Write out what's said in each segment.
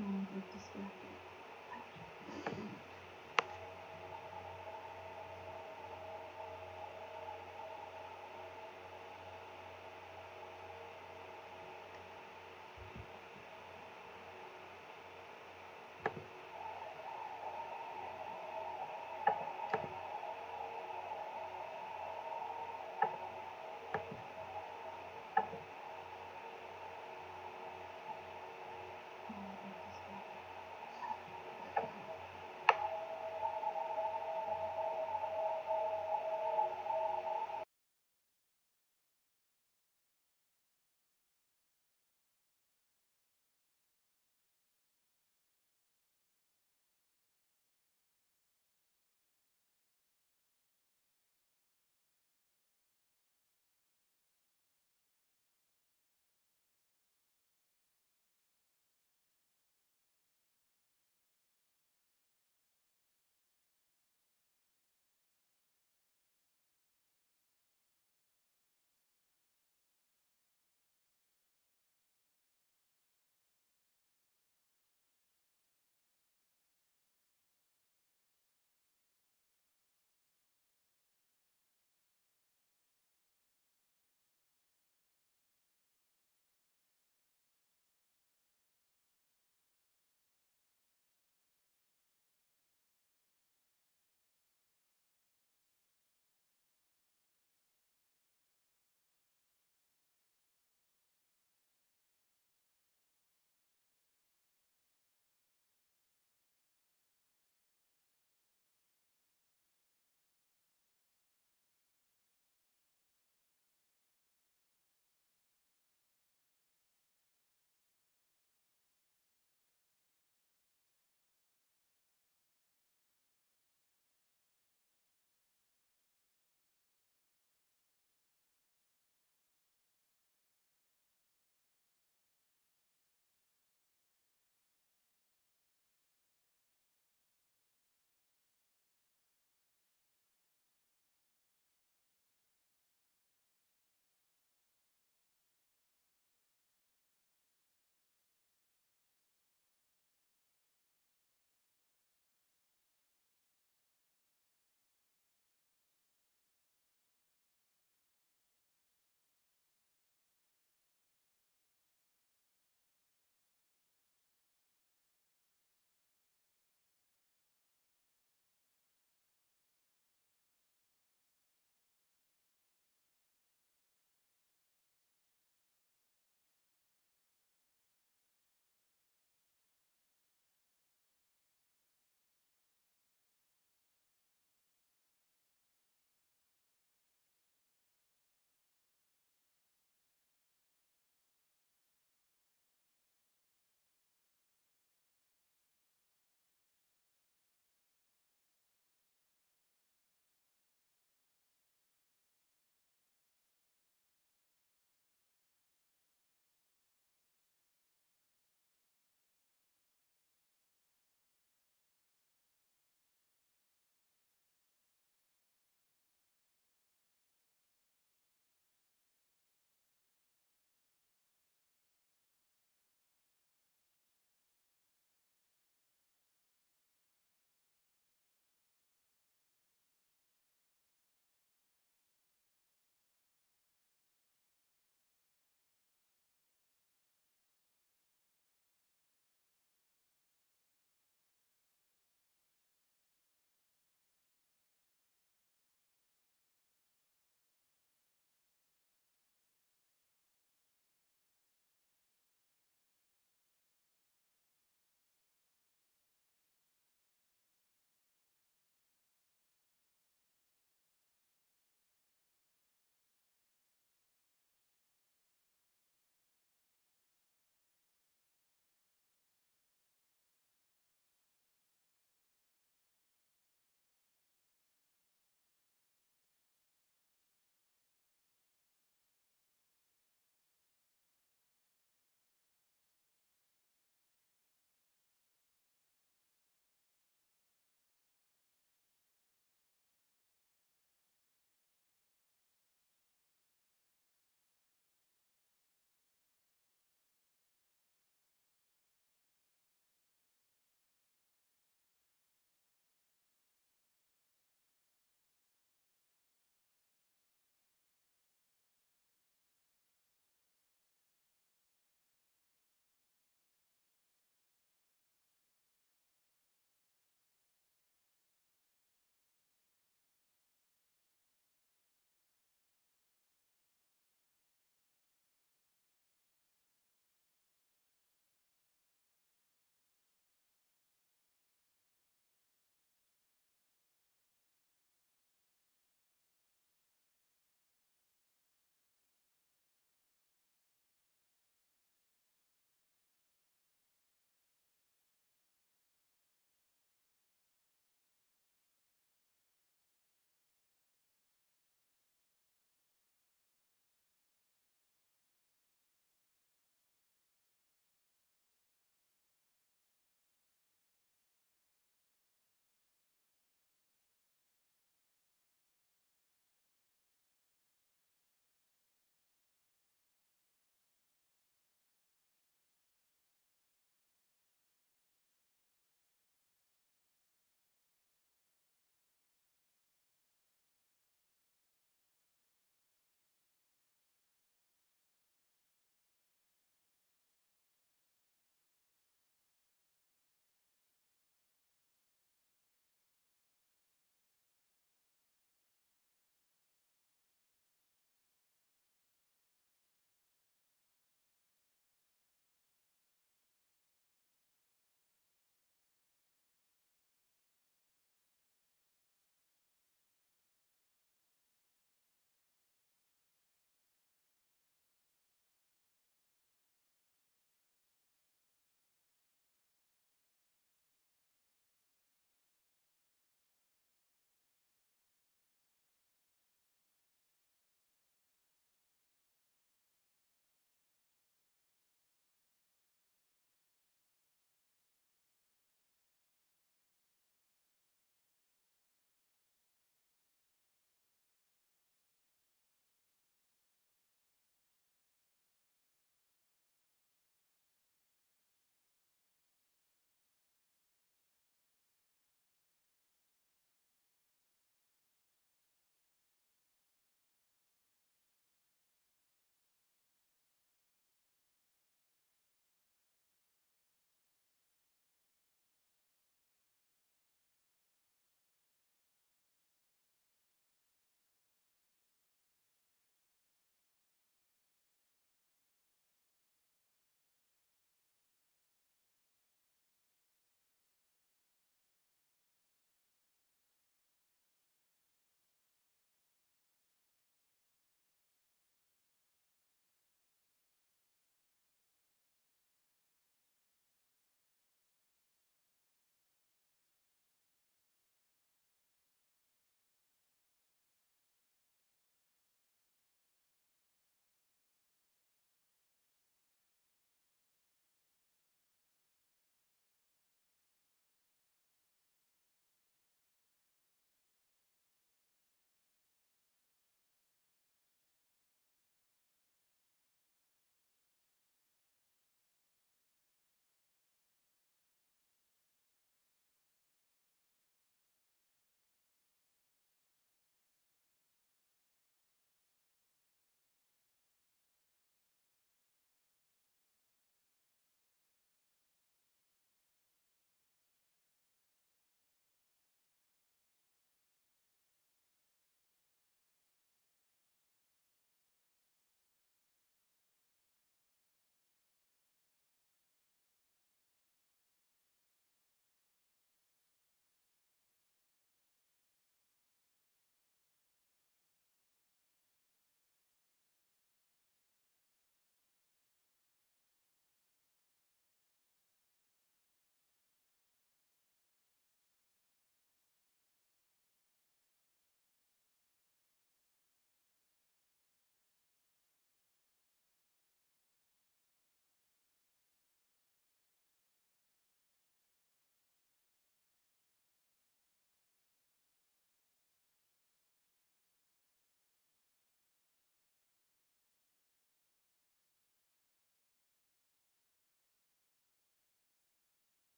Practice sebelah kiri. Practice sebelah kiri.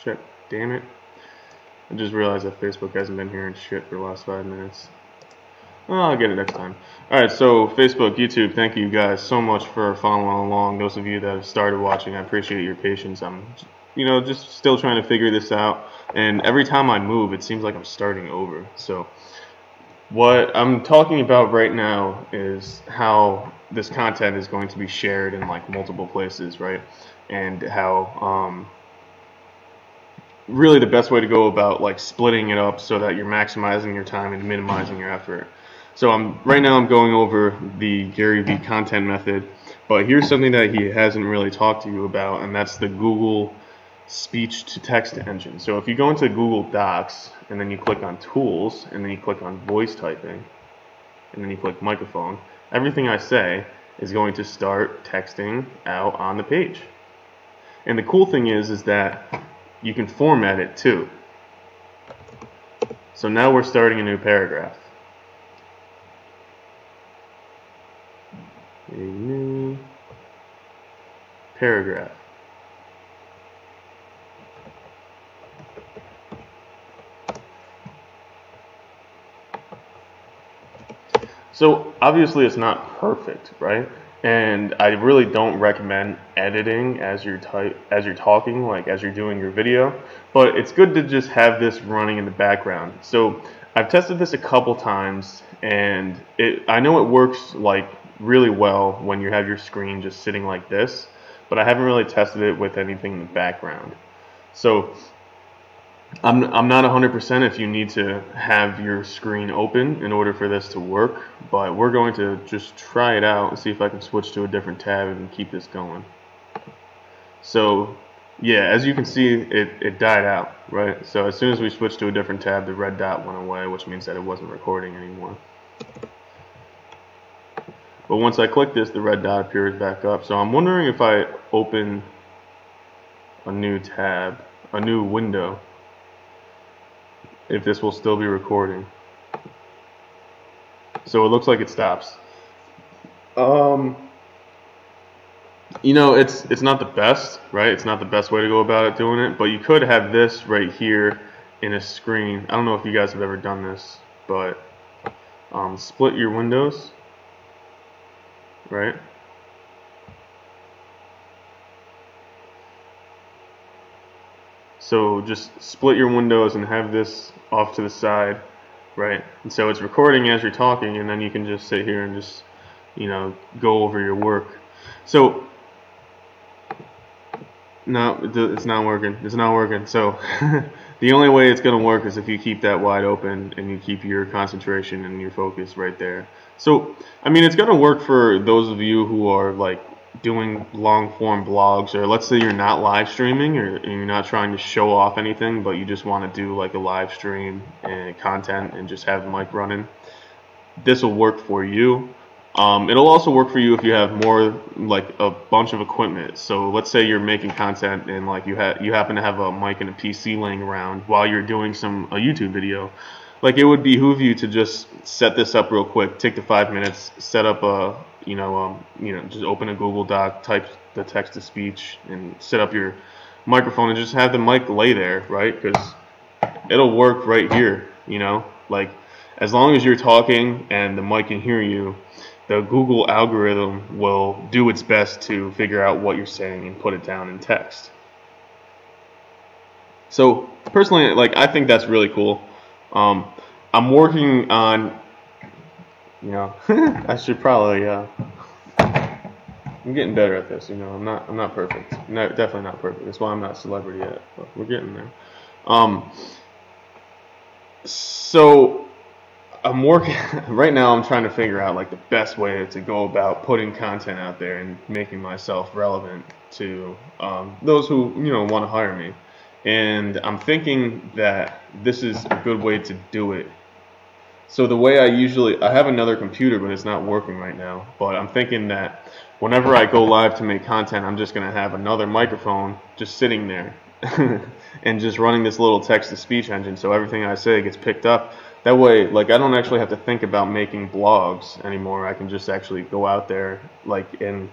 Shit, damn it. I just realized that Facebook hasn't been hearing shit for the last 5 minutes. Oh, I'll get it next time. Alright, so Facebook, YouTube, thank you guys so much for following along. Those of you that have started watching, I appreciate your patience. I'm, just still trying to figure this out. And every time I move, it seems like I'm starting over. So what I'm talking about right now is how this content is going to be shared in like multiple places, right? And how really the best way to go about like splitting it up so that you're maximizing your time and minimizing your effort. So right now I'm going over the Gary Vee content method, but here's something that he hasn't really talked to you about, and that's the Google speech to text engine. So if you go into Google Docs and then you click on tools and then you click on voice typing and then you click microphone, everything I say is going to start texting out on the page. And the cool thing is that you can format it too. So now we're starting a new paragraph. A new paragraph. So obviously it's not perfect, right? And I really don't recommend editing as you're talking, like as you're doing your video, but it's good to just have this running in the background. So I've tested this a couple times, and I know it works like really well when you have your screen just sitting like this, but I haven't really tested it with anything in the background. So I'm not 100% if you need to have your screen open in order for this to work, but we're going to just try it out and see if I can switch to a different tab and keep this going. So yeah, as you can see, it died out, right? So as soon as we switched to a different tab, the red dot went away, which means that it wasn't recording anymore. But once I click this, the red dot appears back up. So I'm wondering if I open a new tab, a new window, if this will still be recording. So it looks like it stops. It's not the best, right? It's not the best way to go about it doing it, but you could have this right here in a screen. I don't know if you guys have ever done this, but split your windows, right? So just split your windows and have this off to the side, right? And so it's recording as you're talking, and then you can just sit here and just, go over your work. So, no, it's not working. It's not working. So the only way it's going to work is if you keep that wide open and you keep your concentration and your focus right there. So, I mean, it's going to work for those of you who are like doing long form blogs, or let's say you're not live streaming or you're not trying to show off anything, but you just want to do like a live stream and content and just have the mic running. This will work for you. It'll also work for you if you have more, like a bunch of equipment. So let's say you're making content and like you happen to have a mic and a PC laying around while you're doing a YouTube video. Like it would behoove you to just set this up real quick, take the 5 minutes, set up a just open a Google Doc, type the text to speech, and set up your microphone and just have the mic lay there, right? Because it'll work right here, like as long as you're talking and the mic can hear you, the Google algorithm will do its best to figure out what you're saying and put it down in text. So personally, like I think that's really cool. I'm working on, I should probably. I'm getting better at this. I'm not perfect. Definitely not perfect. That's why I'm not a celebrity yet. But we're getting there. So I'm working right now. I'm trying to figure out like the best way to go about putting content out there and making myself relevant to those who want to hire me. And I'm thinking that this is a good way to do it. So the way I have another computer, but it's not working right now. But I'm thinking that whenever I go live to make content, I'm just going to have another microphone just sitting there and just running this little text-to-speech engine, so everything I say gets picked up. That way, like I don't actually have to think about making blogs anymore. I can just actually go out there, like, and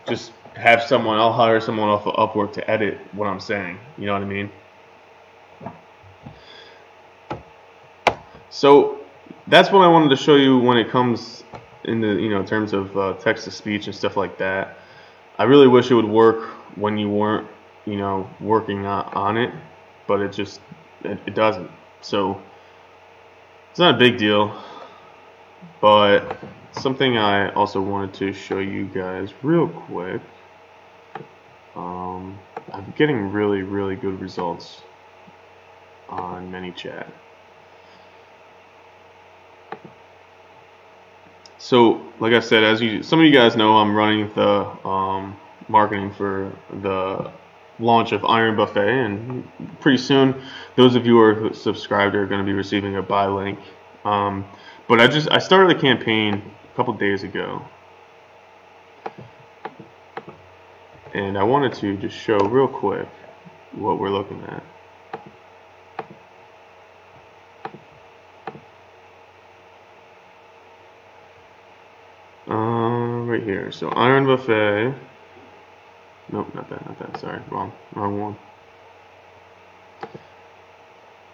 just have I'll hire someone off of Upwork to edit what I'm saying. You know what I mean? So that's what I wanted to show you when it comes in the, in terms of text to speech and stuff like that. I really wish it would work when you weren't, working on it, but it doesn't. So it's not a big deal, but something I also wanted to show you guys real quick. I'm getting really, really good results on ManyChat. So, like I said, some of you guys know, I'm running the marketing for the launch of Iron Buffet, and pretty soon, those of you who are subscribed are going to be receiving a buy link. But I started a campaign a couple days ago, and I wanted to just show real quick what we're looking at. Right here. So Iron Buffet. Nope, not that. Sorry, wrong one.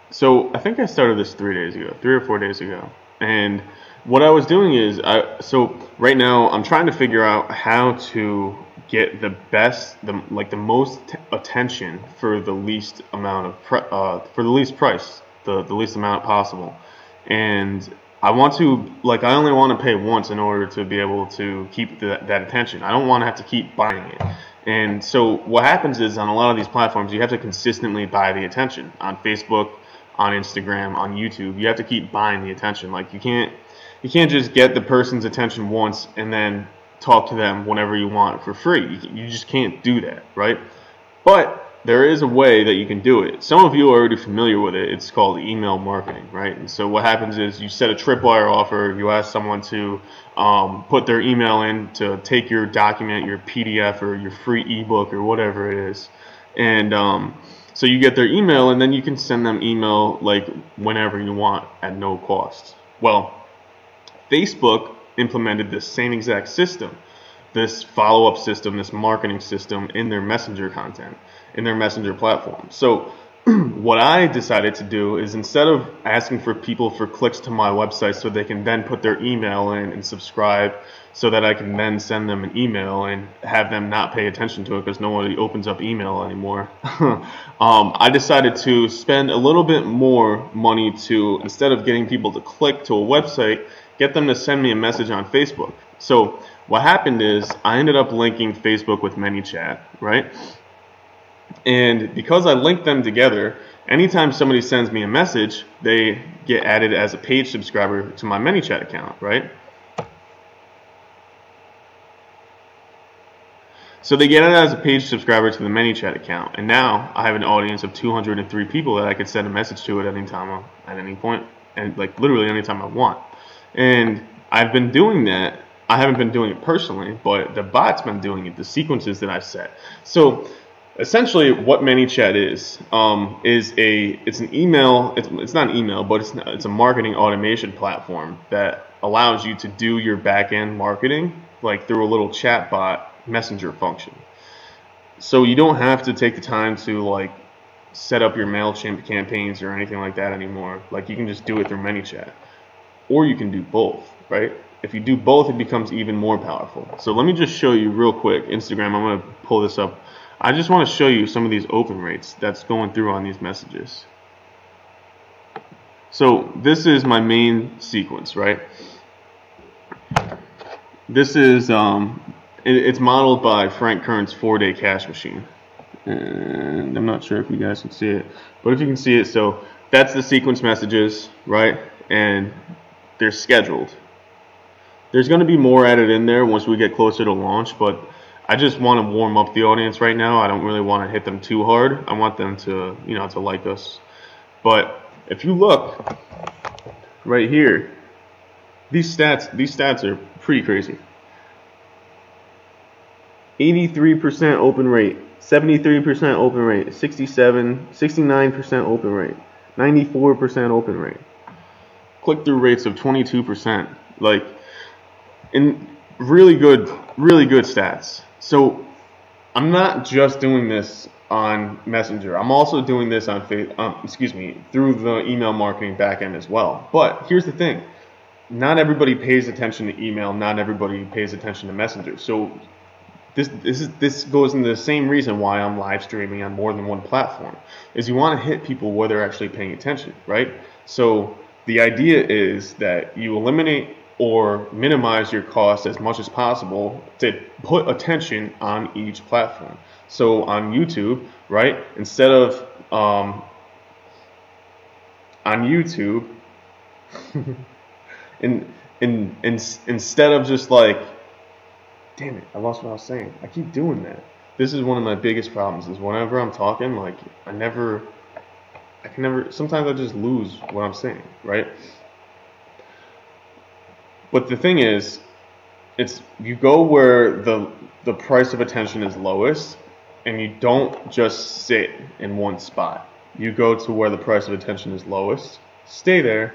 So I think I started this 3 or 4 days ago. And what I was doing is, so right now I'm trying to figure out how to get the most attention for the least amount of for the least price, the least amount possible. And I only want to pay once in order to be able to keep that attention. I don't want to have to keep buying it. And so what happens is, on a lot of these platforms, you have to consistently buy the attention. On Facebook, on Instagram, on YouTube, you have to keep buying the attention. Like, you can't just get the person's attention once and then talk to them whenever you want for free. You just can't do that, right? But there is a way that you can do it. Some of you are already familiar with it. It's called email marketing, right? And so what happens is, you set a tripwire offer. You ask someone to put their email in to take your document, your PDF, or your free ebook, or whatever it is. And so you get their email, and then you can send them email like whenever you want at no cost. Well, Facebook implemented this same exact system, this follow-up system, this marketing system in their messenger content, in their messenger platform. So what I decided to do is, instead of asking for people for clicks to my website so they can then put their email in and subscribe, so that I can then send them an email and have them not pay attention to it because nobody opens up email anymore, I decided to spend a little bit more money to, instead of getting people to click to a website, get them to send me a message on Facebook. So what happened is, I ended up linking Facebook with ManyChat, right? And because I linked them together, anytime somebody sends me a message, they get added as a paid subscriber to my ManyChat account, right? So they get it as a paid subscriber to the ManyChat account, and now I have an audience of 203 people that I could send a message to at any time, at any point, and like literally anytime I want. And I've been doing that. I haven't been doing it personally, but the bot's been doing it, the sequences that I've set. So essentially, what ManyChat is it's an email. It's not an email, but it's a marketing automation platform that allows you to do your back-end marketing like through a little chatbot messenger function. So you don't have to take the time to like set up your MailChimp campaigns or anything like that anymore. Like, you can just do it through ManyChat, or you can do both, right? If you do both, it becomes even more powerful. So let me just show you real quick. Instagram, I'm going to pull this up. I just want to show you some of these open rates that's going through on these messages. So this is my main sequence, right? This is it's modeled by Frank Kern's 4-day cash machine, and I'm not sure if you guys can see it, but if you can see it, so that's the sequence messages, right? And they're scheduled. There's going to be more added in there once we get closer to launch, but I just want to warm up the audience right now. I don't really want to hit them too hard. I want them to, to like us. But if you look right here, these stats are pretty crazy. 83% open rate, 73% open rate, 69% open rate, 94% open rate. Click-through rates of 22%. Like, in really good stats. So I'm not just doing this on Messenger. I'm also doing this on through the email marketing backend as well. But here's the thing. Not everybody pays attention to email. Not everybody pays attention to Messenger. So this goes into the same reason why I'm live streaming on more than one platform, is you want to hit people where they're actually paying attention, right? So the idea is that you eliminate or minimize your costs as much as possible to put attention on each platform. So on YouTube, right, instead of on YouTube, instead of just like, damn it, I lost what I was saying. I keep doing that. This is one of my biggest problems, is whenever I'm talking, like, I can never, sometimes I just lose what I'm saying, right? But the thing is, you go where the price of attention is lowest, and you don't just sit in one spot. You go to where the price of attention is lowest, stay there,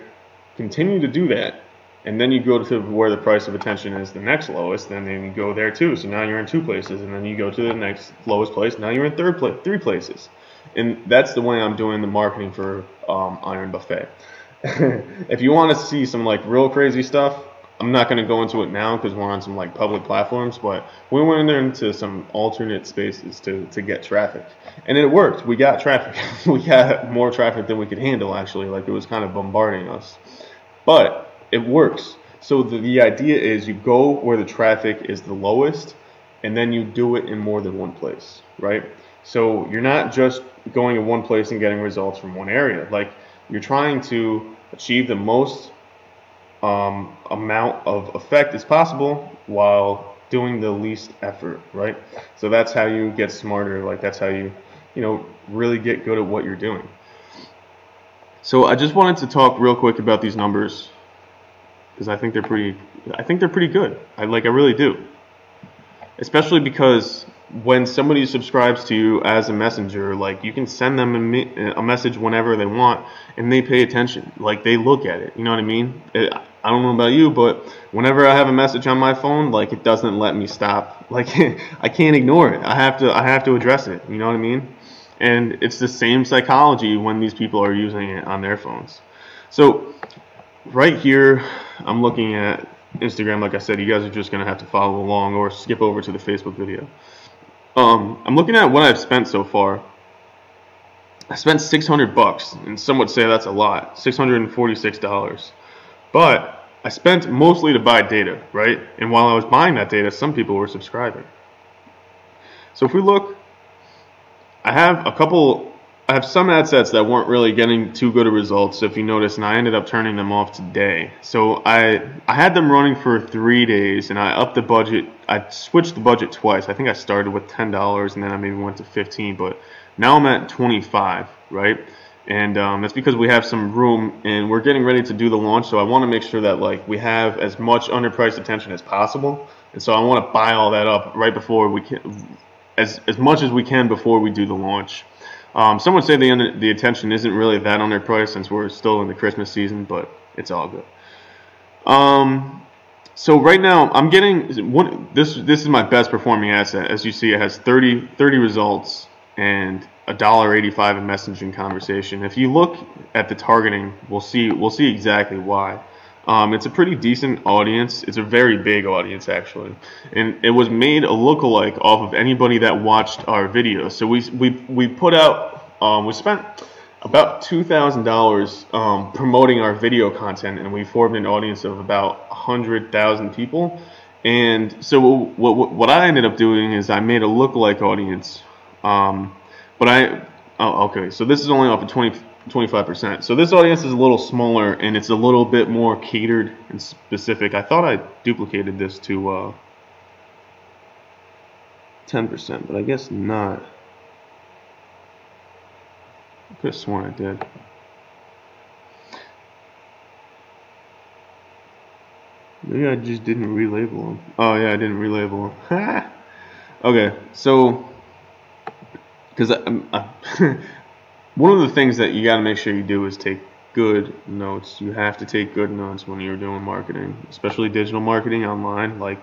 continue to do that, and then you go to where the price of attention is the next lowest, and then you go there too. So now you're in 2 places, and then you go to the next lowest place. Now you're in 3 places. And that's the way I'm doing the marketing for Iron Buffet. If you want to see some like real crazy stuff, I'm not going to go into it now because we're on some like public platforms, but we went into some alternate spaces to get traffic. And it worked. We got traffic. We got more traffic than we could handle, actually. Like, it was kind of bombarding us. But it works. So the idea is you go where the traffic is the lowest, and then you do it in more than one place, right? So you're not just going in one place and getting results from one area. Like, you're trying to achieve the most amount of effect as possible while doing the least effort, right? So that's how you get smarter. Like, that's how you really get good at what you're doing. So I just wanted to talk real quick about these numbers, because I think they're pretty good. I really do. Especially because when somebody subscribes to you as a messenger, like, you can send them a message whenever they want, and they pay attention. Like, they look at it. You know what I mean? I don't know about you, but whenever I have a message on my phone, like, it doesn't let me stop. Like, I can't ignore it. I have to address it. You know what I mean? And it's the same psychology when these people are using it on their phones. So right here, I'm looking at Instagram. Like I said, you guys are just going to have to follow along or skip over to the Facebook video. I'm looking at what I've spent so far. I spent $600, and some would say that's a lot, $646. But I spent mostly to buy data, right? And while I was buying that data, some people were subscribing. So if we look, I have some ad sets that weren't really getting too good of results, if you notice, and I ended up turning them off today. So I had them running for 3 days, and I upped the budget. I switched the budget twice. I think I started with $10, and then I maybe went to $15, but now I'm at $25, right? And that's because we have some room, and we're getting ready to do the launch, so I want to make sure that, like, we have as much underpriced attention as possible. And so I want to buy all that up right before we can, as much as we can before we do the launch. Some would say the attention isn't really that underpriced since we're still in the Christmas season, but it's all good. So right now I'm getting this is my best performing asset. As you see, it has 30 results and $1.85 in messaging conversation. If you look at the targeting, we'll see exactly why. It's a pretty decent audience. It's a very big audience, actually, and it was made a lookalike off of anybody that watched our videos. So we put out we spent about $2,000 promoting our video content, and we formed an audience of about 100,000 people. And so what I ended up doing is I made a lookalike audience, okay, so this is only off of 25%. So this audience is a little smaller, and it's a little bit more catered and specific. I thought I duplicated this to 10%, but I guess not. I could have sworn I did. Maybe I just didn't relabel them. Oh yeah, I didn't relabel them. Okay, so because one of the things that you got to make sure you do is take good notes. You have to take good notes when you're doing marketing, especially digital marketing online. Like,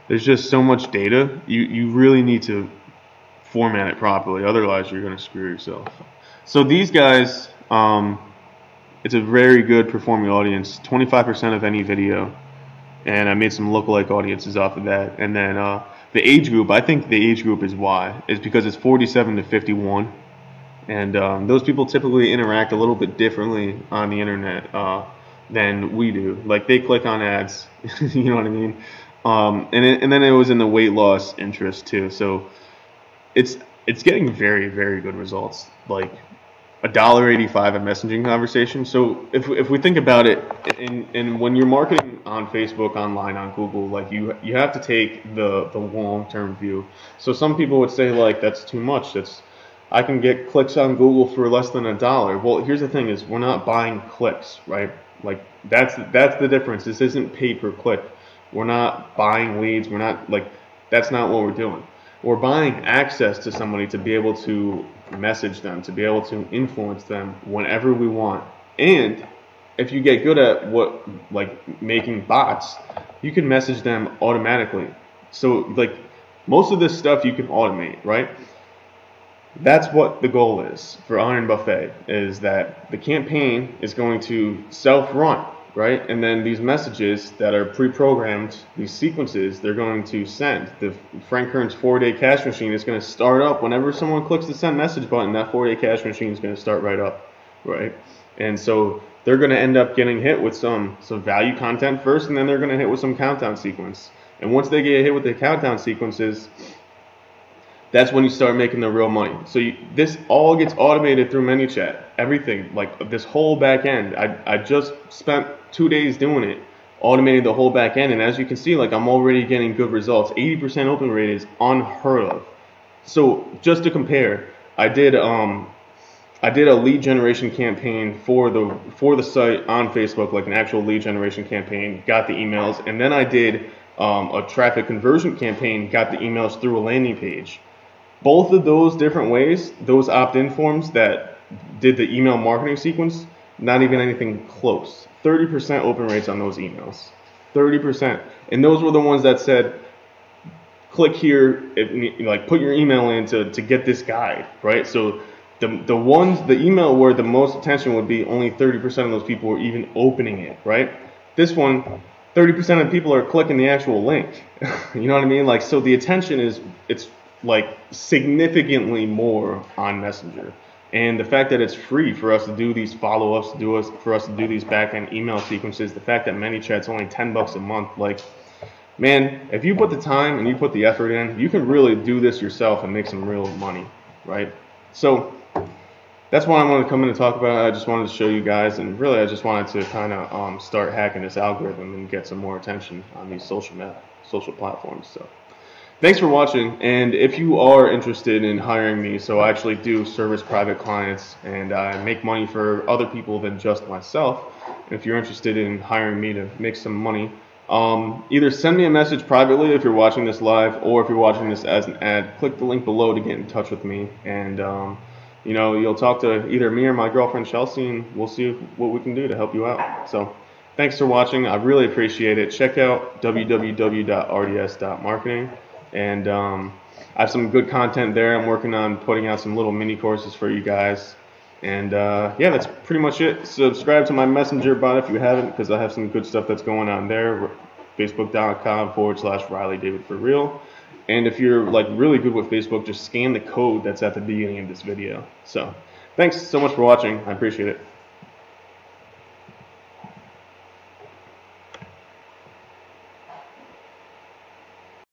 there's just so much data. You really need to format it properly. Otherwise, you're going to screw yourself. So these guys, it's a very good performing audience, 25% of any video. And I made some lookalike audiences off of that. And then the age group, I think the age group is why, is because it's 47 to 51. And those people typically interact a little bit differently on the internet than we do. Like, they click on ads, you know what I mean? And then it was in the weight loss interest too. So it's getting very, very good results. Like $1.85 a messaging conversation. So if we think about it, and when you're marketing on Facebook, online, on Google, like you have to take the long-term view. So some people would say, like, that's too much. I can get clicks on Google for less than $1. Well, here's the thing: is we're not buying clicks, right? Like that's the difference. This isn't pay per click. We're not buying leads. We're not, like, that's not what we're doing. We're buying access to somebody to be able to message them, to be able to influence them whenever we want. And if you get good at making bots, you can message them automatically. So, like, most of this stuff you can automate, right? That's what the goal is for Iron Buffet, is that the campaign is going to self-run, right? And then these messages that are pre-programmed, these sequences, they're going to send. The Frank Kern's 4-day cash machine is going to start up whenever someone clicks the send message button. That 4-day cash machine is going to start right up, right? And so they're going to end up getting hit with some value content first, and then they're going to hit with some countdown sequence. And once they get hit with the countdown sequences, that's when you start making the real money. So this all gets automated through ManyChat. Everything, like this whole back end. I just spent 2 days doing it, automating the whole back end, and as you can see, like, I'm already getting good results. 80% open rate is unheard of. So just to compare, I did a lead generation campaign for the site on Facebook, like an actual lead generation campaign, got the emails, and then I did a traffic conversion campaign, got the emails through a landing page. Both of those different ways, those opt-in forms that did the email marketing sequence, not even anything close. 30% open rates on those emails. 30%. And those were the ones that said, click here, like, put your email in to get this guide, right? So the email where the most attention would be, only 30% of those people were even opening it, right? This one, 30% of people are clicking the actual link. You know what I mean? Like, so the attention it's like significantly more on Messenger. And the fact that it's free for us to do these follow-ups, for us to do these back-end email sequences, the fact that ManyChat's only $10 a month, like, man, if you put the time and you put the effort in, you can really do this yourself and make some real money, right? So that's why I wanted to come in and talk about it. I just wanted to show you guys, and really I just wanted to kind of start hacking this algorithm and get some more attention on these social platforms. So thanks for watching, and if you are interested in hiring me, so I actually do service private clients, and I make money for other people than just myself. If you're interested in hiring me to make some money, either send me a message privately if you're watching this live, or if you're watching this as an ad, click the link below to get in touch with me, and you know, you'll talk to either me or my girlfriend Chelsea, and we'll see what we can do to help you out. So thanks for watching. I really appreciate it. Check out www.RDS.Marketing. And I have some good content there. I'm working on putting out some little mini courses for you guys. And yeah, that's pretty much it. Subscribe to my Messenger bot if you haven't, because I have some good stuff that's going on there. Facebook.com/Riley David for real. And if you're, like, really good with Facebook, just scan the code that's at the beginning of this video. So thanks so much for watching. I appreciate it.